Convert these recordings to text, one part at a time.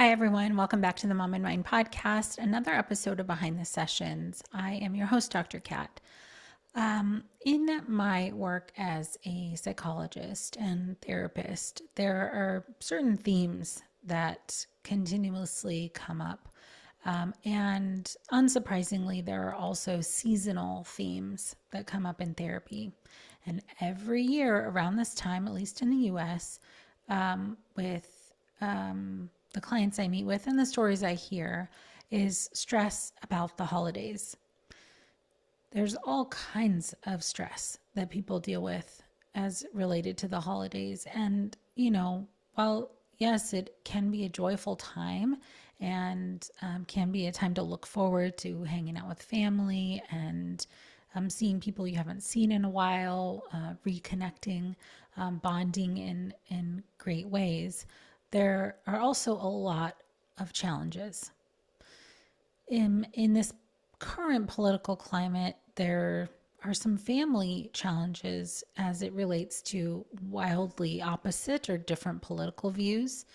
Hi, everyone. Welcome back to the Mom and Mind podcast, another episode of Behind the Sessions. I am your host, Dr. Kat. In my work as a psychologist and therapist, there are certain themes that continuously come up. And unsurprisingly, there are also seasonal themes that come up in therapy. And every year around this time, at least in the US, with the clients I meet with and the stories I hear, is stress about the holidays. There's all kinds of stress that people deal with as related to the holidays. And, while yes, it can be a joyful time and can be a time to look forward to hanging out with family and seeing people you haven't seen in a while, reconnecting, bonding in great ways, there are also a lot of challenges. In this current political climate, there are some family challenges as it relates to wildly opposite or different political views.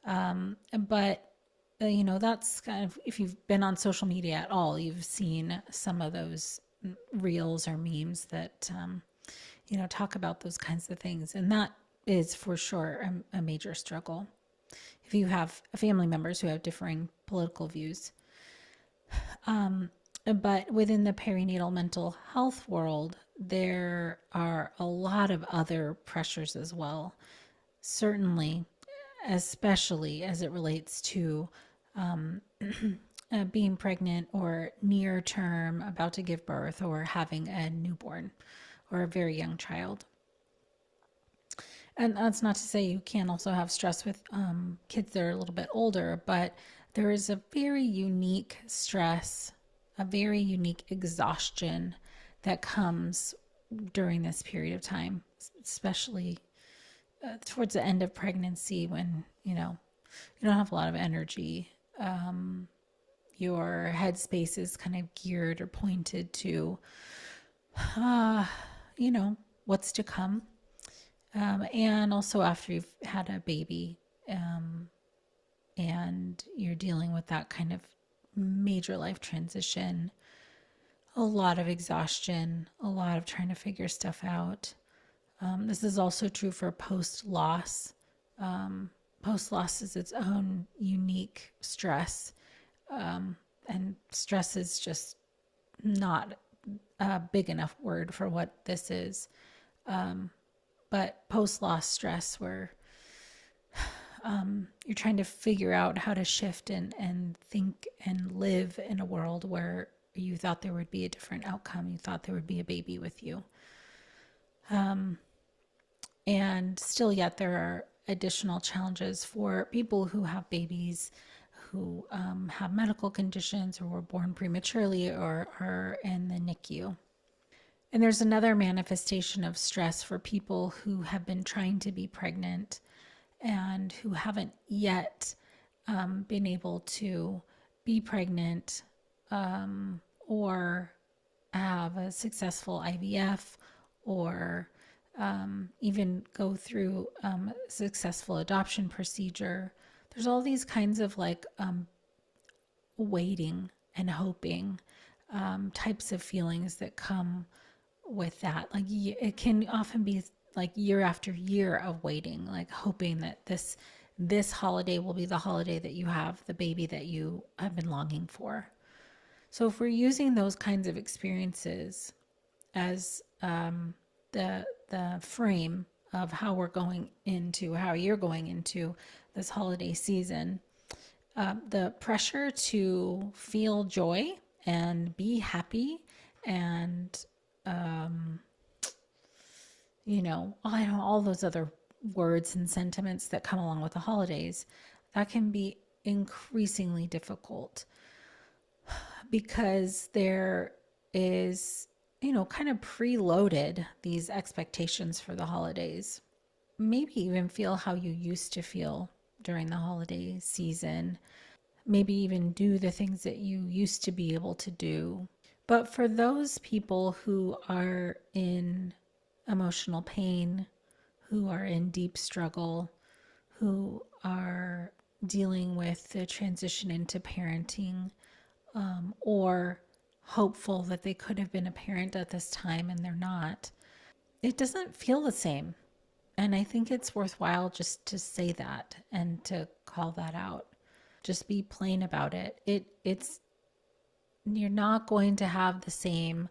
But that's kind of, if you've been on social media at all, you've seen some of those reels or memes that, talk about those kinds of things. And that is for sure a major struggle. If you have family members who have differing political views. But within the perinatal mental health world, there are a lot of other pressures as well. Certainly, especially as it relates to being pregnant or near term, about to give birth, or having a newborn or a very young child. And that's not to say you can't also have stress with kids that are a little bit older, but there is a very unique stress, a very unique exhaustion that comes during this period of time, especially towards the end of pregnancy when, you don't have a lot of energy. Your headspace is kind of geared or pointed to, what's to come. And also after you've had a baby, and you're dealing with that kind of major life transition, a lot of exhaustion, a lot of trying to figure stuff out. This is also true for post-loss. Post-loss is its own unique stress. And stress is just not a big enough word for what this is. But post-loss stress, where you're trying to figure out how to shift and think and live in a world where you thought there would be a different outcome. You thought there would be a baby with you. And still yet there are additional challenges for people who have babies who have medical conditions or were born prematurely or are in the NICU. And there's another manifestation of stress for people who have been trying to be pregnant and who haven't yet been able to be pregnant or have a successful IVF or even go through a successful adoption procedure. There's all these kinds of waiting and hoping types of feelings that come with that. Like it can often be like year after year of waiting, like hoping that this holiday will be the holiday that you have the baby that you have been longing for. So if we're using those kinds of experiences as the frame of how you're going into this holiday season, the pressure to feel joy and be happy and all those other words and sentiments that come along with the holidays, that can be increasingly difficult because there is, kind of preloaded these expectations for the holidays. Maybe even feel how you used to feel during the holiday season. Maybe even do the things that you used to be able to do. But for those people who are in emotional pain, who are in deep struggle, who are dealing with the transition into parenting, or hopeful that they could have been a parent at this time and they're not, it doesn't feel the same. And I think it's worthwhile just to say that and to call that out. Just be plain about it. It's you're not going to have the same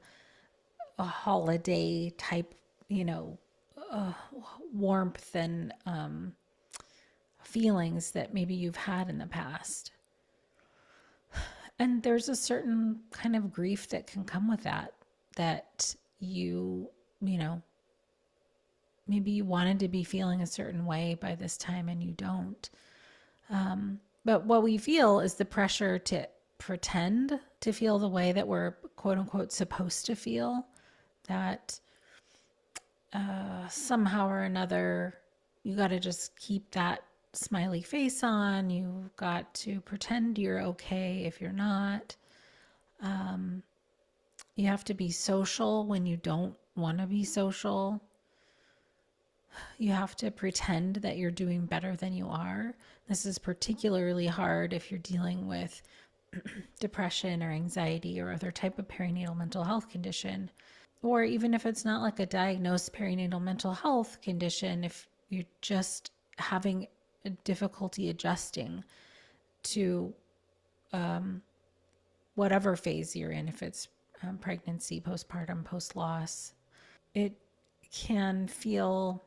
holiday type, you know, warmth and feelings that maybe you've had in the past. And there's a certain kind of grief that can come with that, that you know, maybe you wanted to be feeling a certain way by this time and you don't. But what we feel is the pressure to pretend to feel the way that we're quote unquote supposed to feel, that somehow or another you got to just keep that smiley face on. You've got to pretend you're okay if you're not. You have to be social when you don't want to be social. You have to pretend that you're doing better than you are. This is particularly hard if you're dealing with depression or anxiety or other type of perinatal mental health condition. Or even if it's not like a diagnosed perinatal mental health condition, if you're just having a difficulty adjusting to whatever phase you're in, if it's pregnancy, postpartum, post loss, it can feel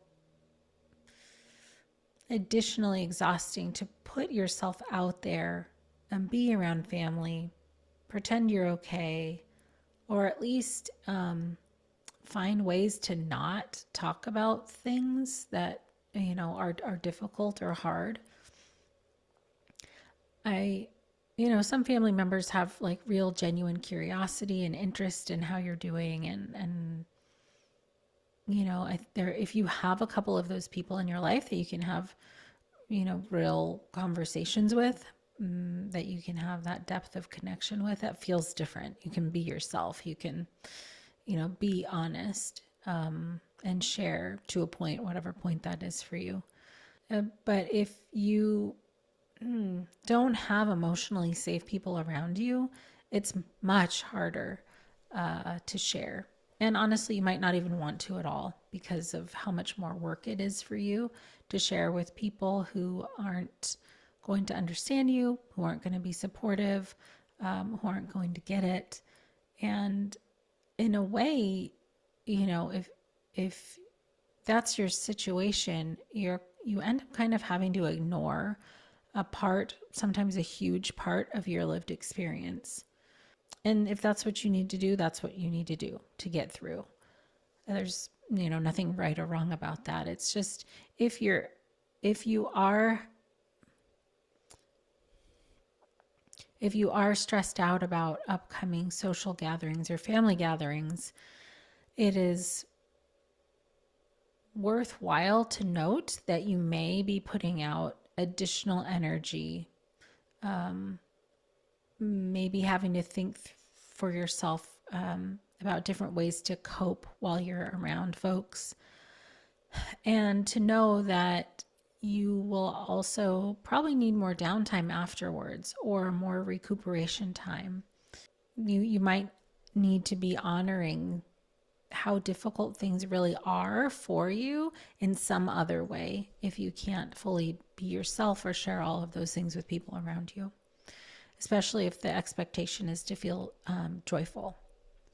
additionally exhausting to put yourself out there and be around family, pretend you're okay, or at least find ways to not talk about things that are difficult or hard. Some family members have like real genuine curiosity and interest in how you're doing, and if you have a couple of those people in your life that you can have real conversations with, that you can have that depth of connection with, that feels different. You can be yourself. You can be honest, and share to a point, whatever point that is for you. But if you don't have emotionally safe people around you, it's much harder to share. And honestly, you might not even want to at all because of how much more work it is for you to share with people who aren't going to understand you, who aren't going to be supportive, who aren't going to get it. And in a way, if that's your situation, you end up kind of having to ignore a part, sometimes a huge part of your lived experience. And if that's what you need to do, that's what you need to do to get through. There's, nothing right or wrong about that. It's just if you are stressed out about upcoming social gatherings or family gatherings, it is worthwhile to note that you may be putting out additional energy, maybe having to think for yourself about different ways to cope while you're around folks, and to know that you will also probably need more downtime afterwards or more recuperation time. You might need to be honoring how difficult things really are for you in some other way if you can't fully be yourself or share all of those things with people around you, especially if the expectation is to feel joyful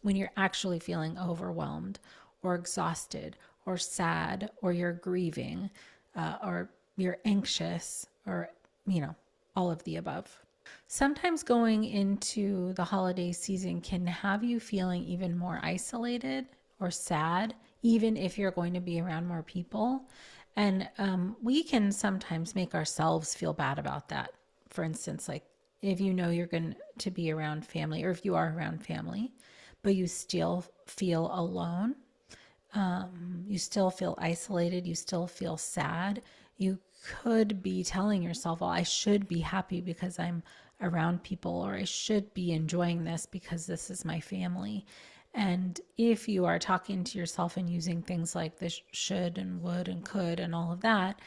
when you're actually feeling overwhelmed or exhausted or sad, or you're grieving, or you're anxious, or all of the above. Sometimes going into the holiday season can have you feeling even more isolated or sad, even if you're going to be around more people. And we can sometimes make ourselves feel bad about that. For instance, like if you're going to be around family, or if you are around family, but you still feel alone, you still feel isolated, you still feel sad, you could be telling yourself, well, I should be happy because I'm around people, or I should be enjoying this because this is my family. And if you are talking to yourself and using things like this should and would and could and all of that,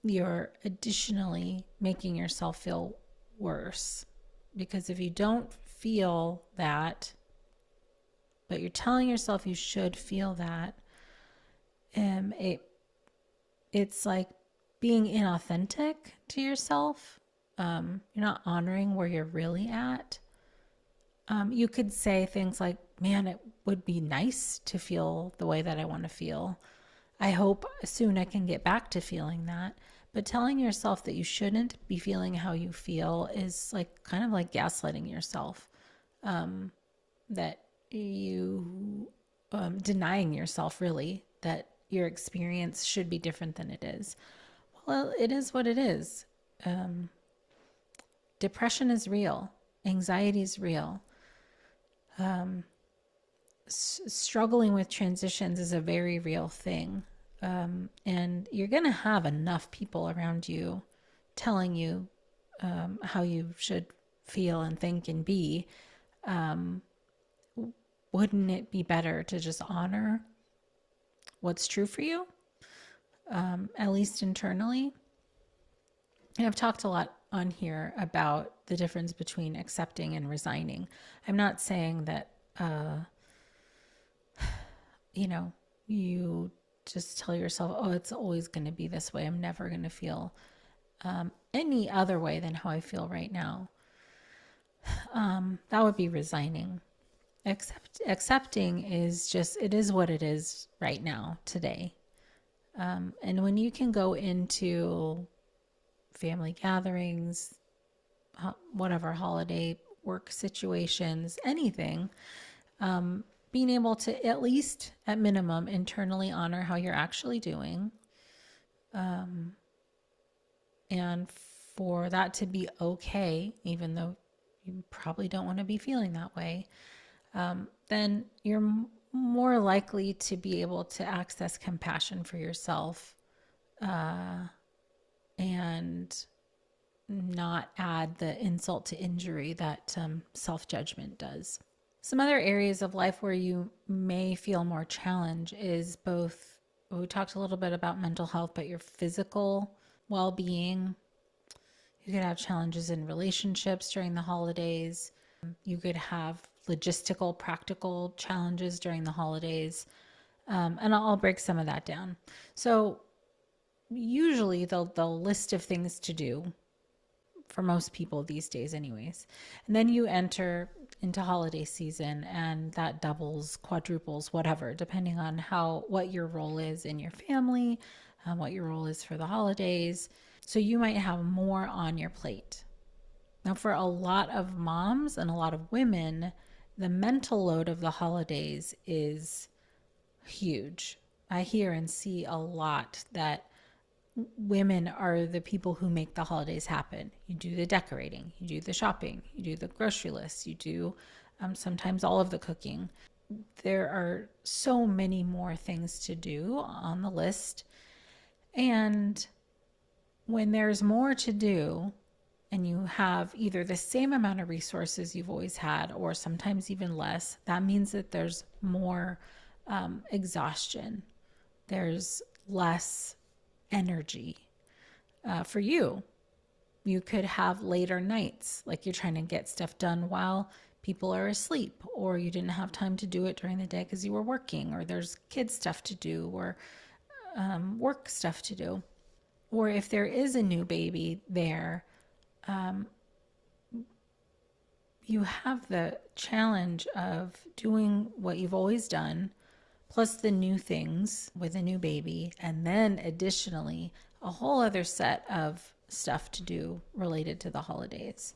you're additionally making yourself feel worse. Because if you don't feel that, but you're telling yourself you should feel that, um, it it's like being inauthentic to yourself. You're not honoring where you're really at. You could say things like, man, it would be nice to feel the way that I want to feel. I hope soon I can get back to feeling that. But telling yourself that you shouldn't be feeling how you feel is like kind of like gaslighting yourself. That you denying yourself really that your experience should be different than it is. Well, it is what it is. Depression is real. Anxiety is real. Struggling with transitions is a very real thing. And you're going to have enough people around you telling you how you should feel and think and be. Wouldn't it be better to just honor what's true for you, at least internally? And I've talked a lot on here about the difference between accepting and resigning. I'm not saying that, you just tell yourself, oh, it's always going to be this way. I'm never going to feel any other way than how I feel right now. That would be resigning. Accepting is just, it is what it is right now, today. And when you can go into family gatherings, whatever, holiday, work situations, anything, being able to at least, at minimum, internally honor how you're actually doing. And for that to be okay, even though you probably don't want to be feeling that way, then you're more likely to be able to access compassion for yourself, and not add the insult to injury that self-judgment does. Some other areas of life where you may feel more challenge is both, we talked a little bit about mental health, but your physical well-being. You could have challenges in relationships during the holidays. You could have logistical, practical challenges during the holidays. And I'll break some of that down. So usually the list of things to do for most people these days anyways. And then you enter into holiday season and that doubles, quadruples, whatever, depending on what your role is in your family, what your role is for the holidays. So you might have more on your plate. Now, for a lot of moms and a lot of women, the mental load of the holidays is huge. I hear and see a lot that women are the people who make the holidays happen. You do the decorating, you do the shopping, you do the grocery lists, you do sometimes all of the cooking. There are so many more things to do on the list. And when there's more to do and you have either the same amount of resources you've always had or sometimes even less, that means that there's more exhaustion. There's less energy for you. You could have later nights, like you're trying to get stuff done while people are asleep, or you didn't have time to do it during the day because you were working, or there's kids stuff to do, or work stuff to do. Or if there is a new baby there, you have the challenge of doing what you've always done, plus the new things with a new baby, and then additionally a whole other set of stuff to do related to the holidays.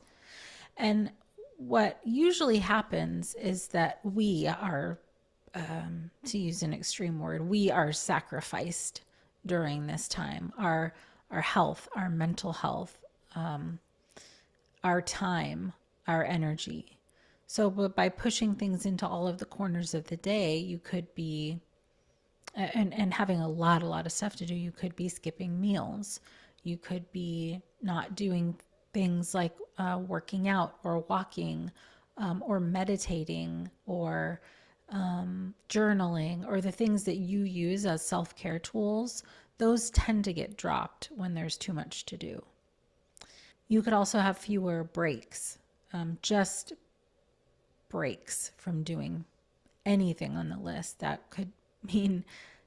And what usually happens is that we are, to use an extreme word, we are sacrificed during this time. Our health, our mental health, our time, our energy. So, but by pushing things into all of the corners of the day, you could be, and having a lot of stuff to do, you could be skipping meals. You could be not doing things like working out or walking, or meditating, or journaling, or the things that you use as self-care tools those tend to get dropped when there's too much to do. You could also have fewer breaks, just breaks from doing anything on the list. That could mean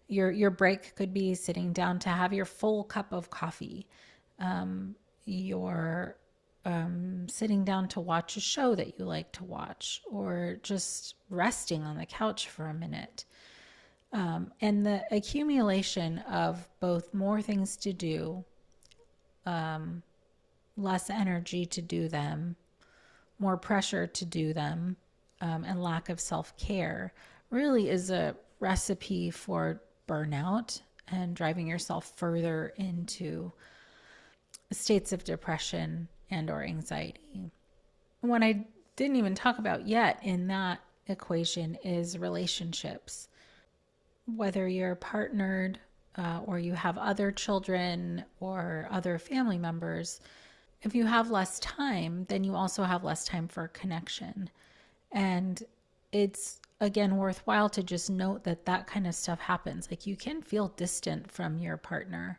your break could be sitting down to have your full cup of coffee. You're sitting down to watch a show that you like to watch, or just resting on the couch for a minute. And the accumulation of both more things to do, less energy to do them, more pressure to do them, and lack of self care really is a recipe for burnout and driving yourself further into states of depression and or anxiety. What I didn't even talk about yet in that equation is relationships. Whether you're partnered or you have other children or other family members, if you have less time, then you also have less time for connection. And it's, again, worthwhile to just note that that kind of stuff happens. Like, you can feel distant from your partner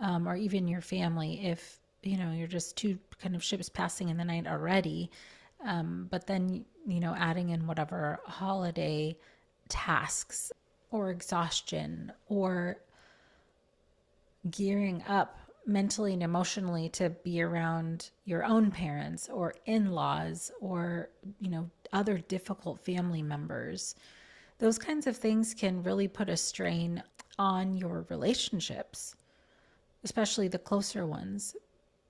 or even your family if, you're just two kind of ships passing in the night already. But then, adding in whatever holiday tasks or exhaustion or gearing up mentally and emotionally to be around your own parents or in-laws or other difficult family members, those kinds of things can really put a strain on your relationships, especially the closer ones,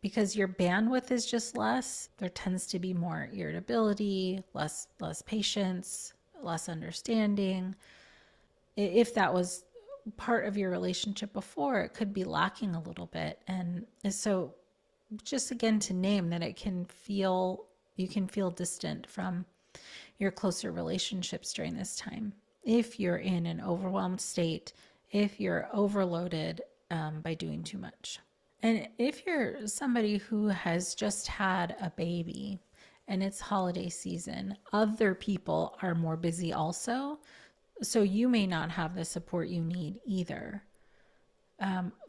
because your bandwidth is just less. There tends to be more irritability, less patience, less understanding. If that was part of your relationship before, it could be lacking a little bit. And so just again to name that you can feel distant from your closer relationships during this time. If you're in an overwhelmed state, if you're overloaded by doing too much. And if you're somebody who has just had a baby and it's holiday season, other people are more busy also. So you may not have the support you need either.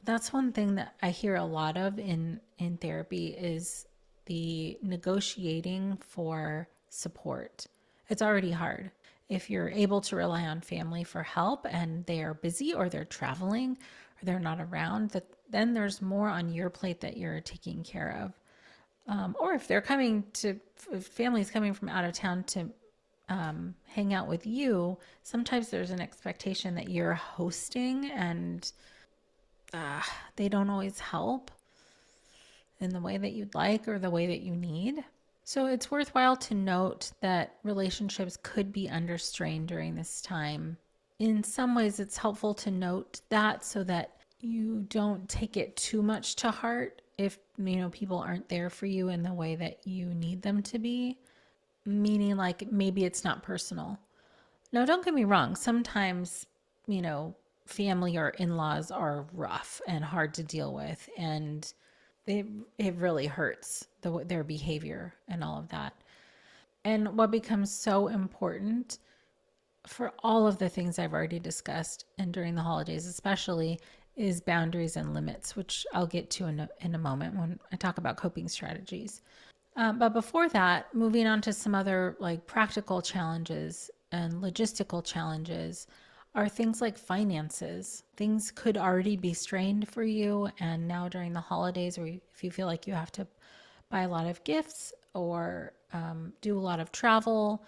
That's one thing that I hear a lot of in therapy is the negotiating for support. It's already hard. If you're able to rely on family for help and they are busy or they're traveling or they're not around, then there's more on your plate that you're taking care of. Or if family's coming from out of town to hang out with you, sometimes there's an expectation that you're hosting and they don't always help in the way that you'd like or the way that you need. So it's worthwhile to note that relationships could be under strain during this time. In some ways, it's helpful to note that so that you don't take it too much to heart if people aren't there for you in the way that you need them to be. Meaning, like, maybe it's not personal. Now, don't get me wrong. Sometimes, family or in-laws are rough and hard to deal with, and it really hurts their behavior and all of that. And what becomes so important for all of the things I've already discussed, and during the holidays especially, is boundaries and limits, which I'll get to in a moment when I talk about coping strategies. But before that, moving on to some other like practical challenges and logistical challenges are things like finances. Things could already be strained for you, and now during the holidays, or if you feel like you have to buy a lot of gifts or do a lot of travel,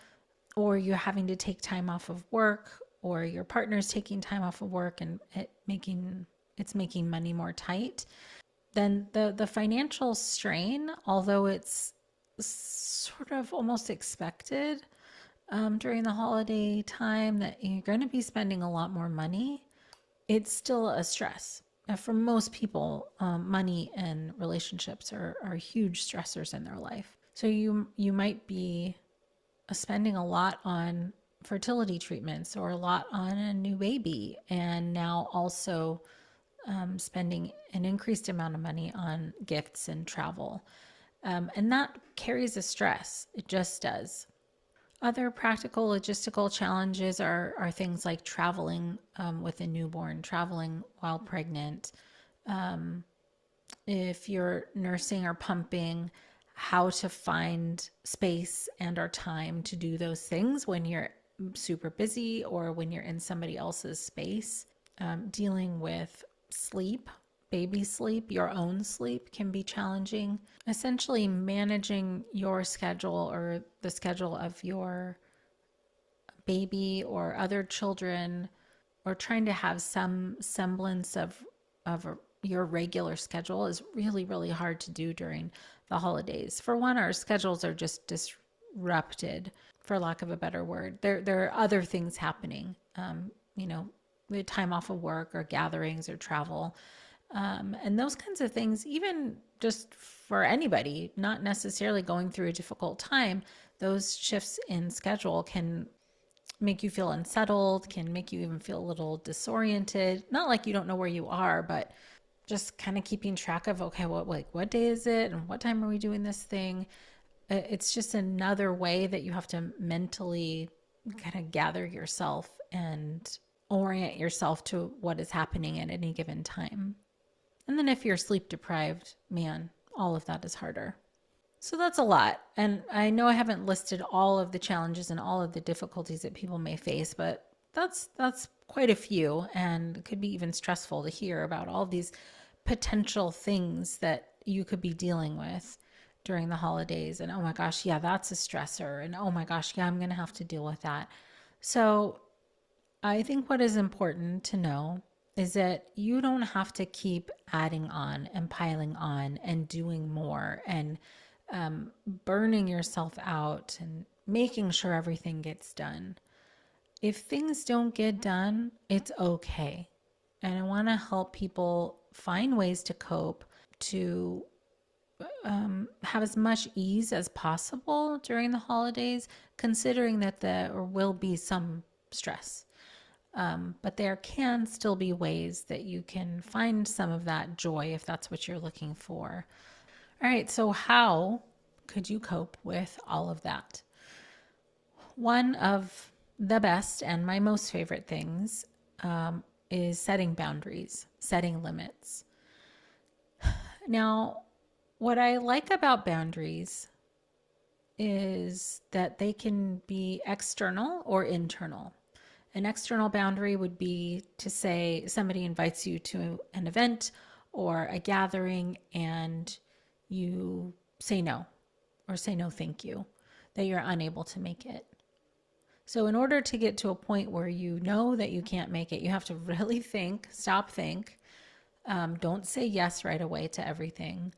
or you're having to take time off of work, or your partner's taking time off of work and it's making money more tight, then the financial strain, although it's sort of almost expected during the holiday time that you're going to be spending a lot more money, it's still a stress. For most people, money and relationships are huge stressors in their life. So you might be spending a lot on fertility treatments or a lot on a new baby, and now also spending an increased amount of money on gifts and travel. And that carries a stress. It just does. Other practical logistical challenges are things like traveling with a newborn, traveling while pregnant. If you're nursing or pumping, how to find space and or time to do those things when you're super busy or when you're in somebody else's space. Dealing with sleep, baby sleep, your own sleep can be challenging. Essentially, managing your schedule or the schedule of your baby or other children, or trying to have some semblance of your regular schedule is really, really hard to do during the holidays. For one, our schedules are just disrupted, for lack of a better word. There are other things happening, you know, the time off of work or gatherings or travel. And those kinds of things, even just for anybody, not necessarily going through a difficult time, those shifts in schedule can make you feel unsettled, can make you even feel a little disoriented. Not like you don't know where you are, but just kind of keeping track of, okay, what day is it and what time are we doing this thing? It's just another way that you have to mentally kind of gather yourself and orient yourself to what is happening at any given time. And then if you're sleep deprived, man, all of that is harder. So that's a lot. And I know I haven't listed all of the challenges and all of the difficulties that people may face, but that's quite a few, and it could be even stressful to hear about all these potential things that you could be dealing with during the holidays. And oh my gosh, yeah, that's a stressor. And oh my gosh, yeah, I'm going to have to deal with that. So I think what is important to know is that you don't have to keep adding on and piling on and doing more and burning yourself out and making sure everything gets done. If things don't get done, it's okay. And I want to help people find ways to cope, to have as much ease as possible during the holidays, considering that there will be some stress. But there can still be ways that you can find some of that joy if that's what you're looking for. All right, so how could you cope with all of that? One of the best and my most favorite things is setting boundaries, setting limits. Now, what I like about boundaries is that they can be external or internal. An external boundary would be to say somebody invites you to an event or a gathering and you say no, or say no thank you, that you're unable to make it. So in order to get to a point where you know that you can't make it, you have to really think, stop, think. Don't say yes right away to everything.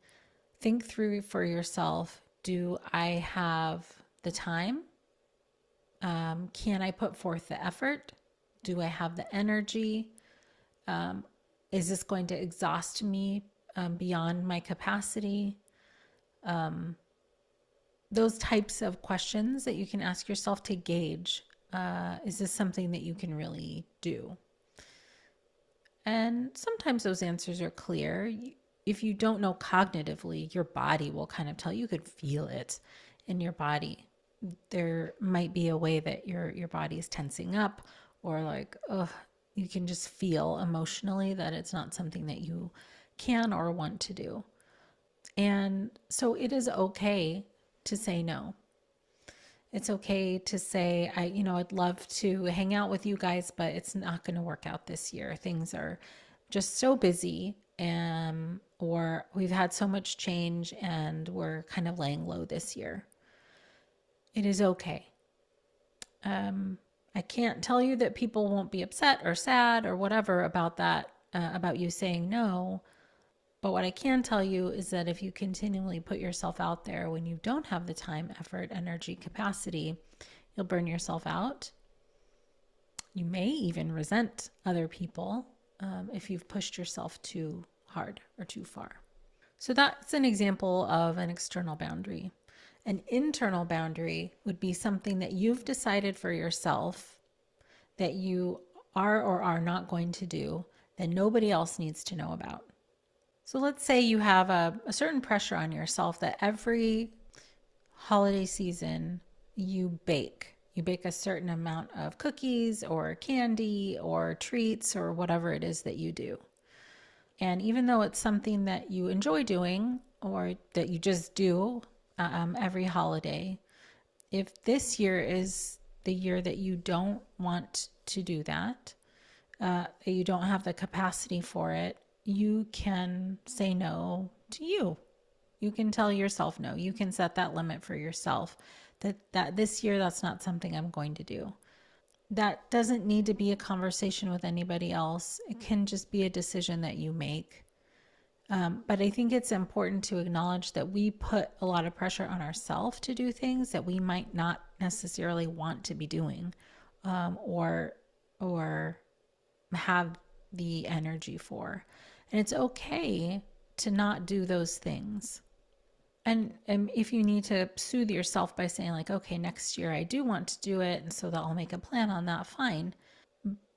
Think through for yourself. Do I have the time? Can I put forth the effort? Do I have the energy? Is this going to exhaust me beyond my capacity? Those types of questions that you can ask yourself to gauge, is this something that you can really do? And sometimes those answers are clear. If you don't know cognitively, your body will kind of tell you. You could feel it in your body. There might be a way that your body is tensing up, or like, you can just feel emotionally that it's not something that you can or want to do. And so it is okay to say no. It's okay to say, I'd love to hang out with you guys, but it's not going to work out this year. Things are just so busy, or we've had so much change and we're kind of laying low this year. It is okay. I can't tell you that people won't be upset or sad or whatever about that, about you saying no. But what I can tell you is that if you continually put yourself out there when you don't have the time, effort, energy, capacity, you'll burn yourself out. You may even resent other people if you've pushed yourself too hard or too far. So that's an example of an external boundary. An internal boundary would be something that you've decided for yourself that you are or are not going to do, that nobody else needs to know about. So let's say you have a certain pressure on yourself that every holiday season you bake. You bake a certain amount of cookies or candy or treats or whatever it is that you do. And even though it's something that you enjoy doing or that you just do every holiday, if this year is the year that you don't want to do that, you don't have the capacity for it, you can say no to you. You can tell yourself no. You can set that limit for yourself that this year that's not something I'm going to do. That doesn't need to be a conversation with anybody else. It can just be a decision that you make. But I think it's important to acknowledge that we put a lot of pressure on ourselves to do things that we might not necessarily want to be doing, or have the energy for. And it's okay to not do those things. And if you need to soothe yourself by saying like, okay, next year I do want to do it, and so that I'll make a plan on that, fine.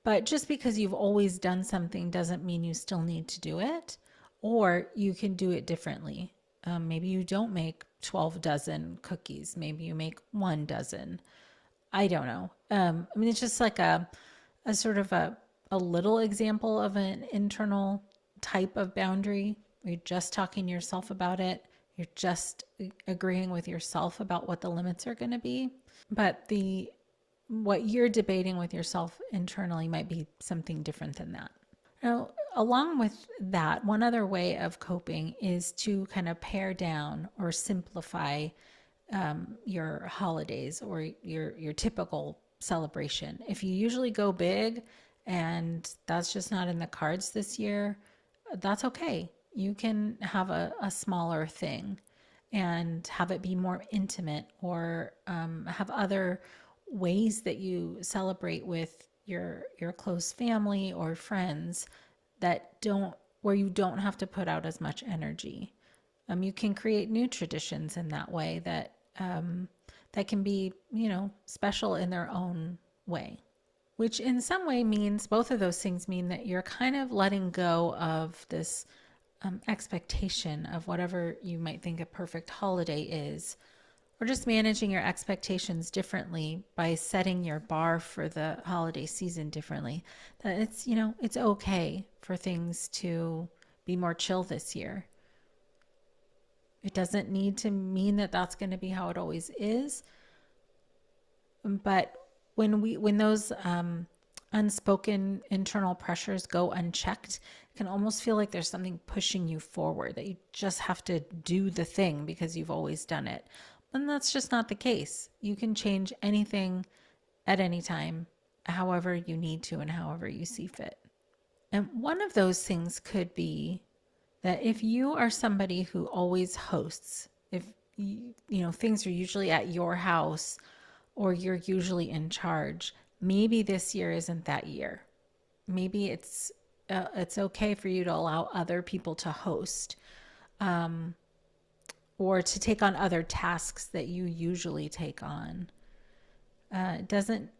But just because you've always done something doesn't mean you still need to do it, or you can do it differently. Maybe you don't make 12 dozen cookies. Maybe you make 1 dozen. I don't know. I mean, it's just like a sort of a little example of an internal type of boundary. You're just talking to yourself about it. You're just agreeing with yourself about what the limits are going to be. But what you're debating with yourself internally might be something different than that. Now, along with that, one other way of coping is to kind of pare down or simplify your holidays or your typical celebration. If you usually go big and that's just not in the cards this year, that's okay. You can have a smaller thing and have it be more intimate, or have other ways that you celebrate with your close family or friends that don't where you don't have to put out as much energy. You can create new traditions in that way that can be, special in their own way. Which in some way means both of those things mean that you're kind of letting go of this expectation of whatever you might think a perfect holiday is, or just managing your expectations differently by setting your bar for the holiday season differently. That it's okay for things to be more chill this year. It doesn't need to mean that that's going to be how it always is. But when those unspoken internal pressures go unchecked, it can almost feel like there's something pushing you forward, that you just have to do the thing because you've always done it. And that's just not the case. You can change anything at any time, however you need to and however you see fit. And one of those things could be that if you are somebody who always hosts, if things are usually at your house or you're usually in charge, maybe this year isn't that year. Maybe it's okay for you to allow other people to host, or to take on other tasks that you usually take on. It doesn't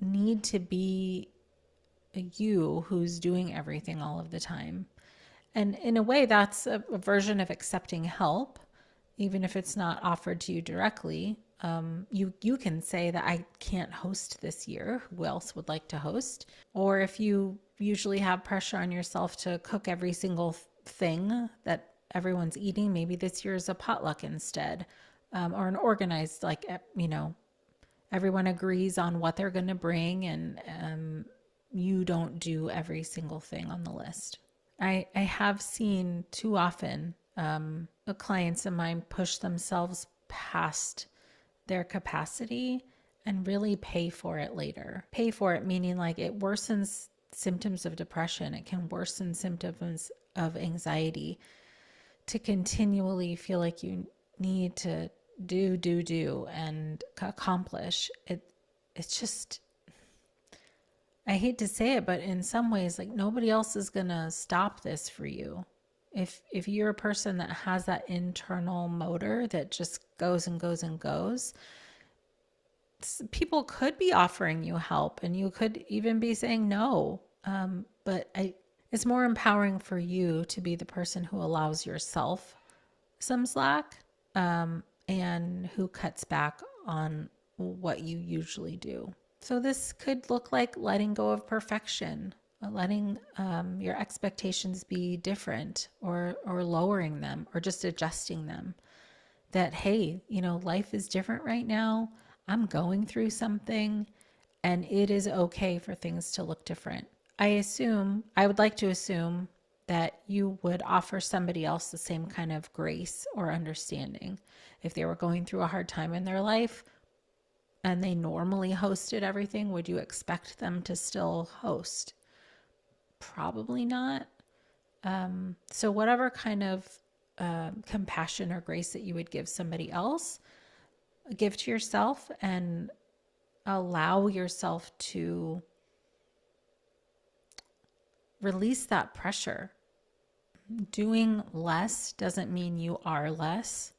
need to be you who's doing everything all of the time. And in a way, that's a version of accepting help, even if it's not offered to you directly. You can say that I can't host this year. Who else would like to host? Or if you usually have pressure on yourself to cook every single thing that everyone's eating, maybe this year is a potluck instead, or an organized, everyone agrees on what they're going to bring, and you don't do every single thing on the list. I have seen too often clients of mine push themselves past their capacity and really pay for it later. Pay for it meaning like it worsens symptoms of depression. It can worsen symptoms of anxiety to continually feel like you need to do and accomplish. It's just, I hate to say it, but in some ways, like nobody else is going to stop this for you. If you're a person that has that internal motor that just goes and goes and goes, people could be offering you help and you could even be saying no. But it's more empowering for you to be the person who allows yourself some slack, and who cuts back on what you usually do. So this could look like letting go of perfection, letting your expectations be different, or lowering them, or just adjusting them. That, hey, life is different right now. I'm going through something, and it is okay for things to look different. I would like to assume that you would offer somebody else the same kind of grace or understanding. If they were going through a hard time in their life and they normally hosted everything, would you expect them to still host? Probably not. So whatever kind of compassion or grace that you would give somebody else, give to yourself, and allow yourself to release that pressure. Doing less doesn't mean you are less.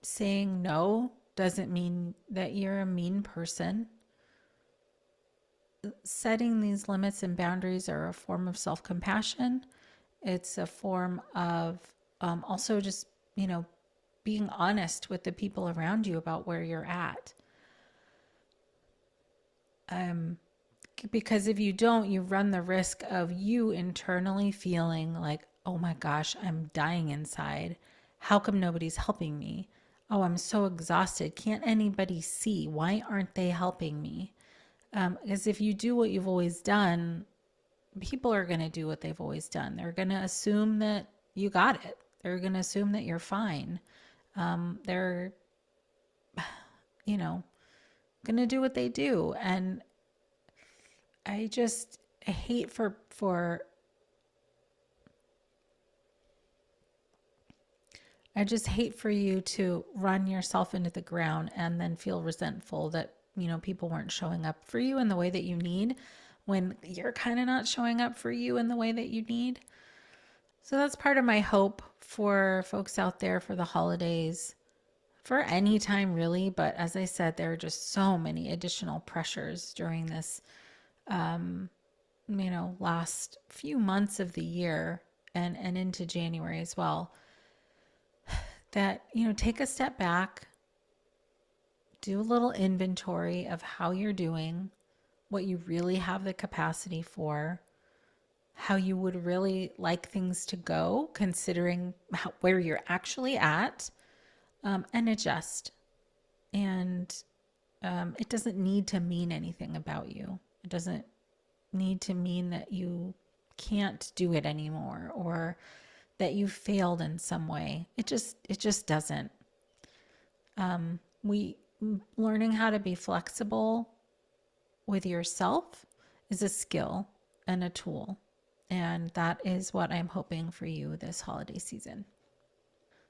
Saying no doesn't mean that you're a mean person. Setting these limits and boundaries are a form of self-compassion. It's a form of also just, being honest with the people around you about where you're at. Because if you don't, you run the risk of you internally feeling like, oh my gosh, I'm dying inside. How come nobody's helping me? Oh, I'm so exhausted. Can't anybody see? Why aren't they helping me? Because if you do what you've always done, people are going to do what they've always done. They're going to assume that you got it. They're going to assume that you're fine. They're, going to do what they do. And I hate I just hate for you to run yourself into the ground and then feel resentful that, people weren't showing up for you in the way that you need when you're kind of not showing up for you in the way that you need. So that's part of my hope for folks out there for the holidays, for any time really. But as I said, there are just so many additional pressures during this, last few months of the year and into January as well, that, take a step back, do a little inventory of how you're doing, what you really have the capacity for, how you would really like things to go, considering where you're actually at, and adjust. And it doesn't need to mean anything about you. It doesn't need to mean that you can't do it anymore or that you failed in some way. It just doesn't. Learning how to be flexible with yourself is a skill and a tool. And that is what I'm hoping for you this holiday season.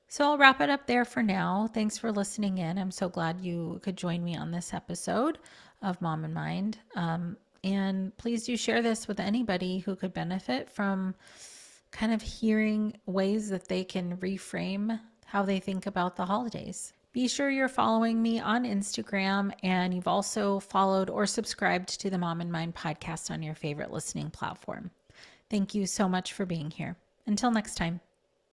So I'll wrap it up there for now. Thanks for listening in. I'm so glad you could join me on this episode of Mom and Mind. And please do share this with anybody who could benefit from kind of hearing ways that they can reframe how they think about the holidays. Be sure you're following me on Instagram, and you've also followed or subscribed to the Mom and Mind podcast on your favorite listening platform. Thank you so much for being here. Until next time.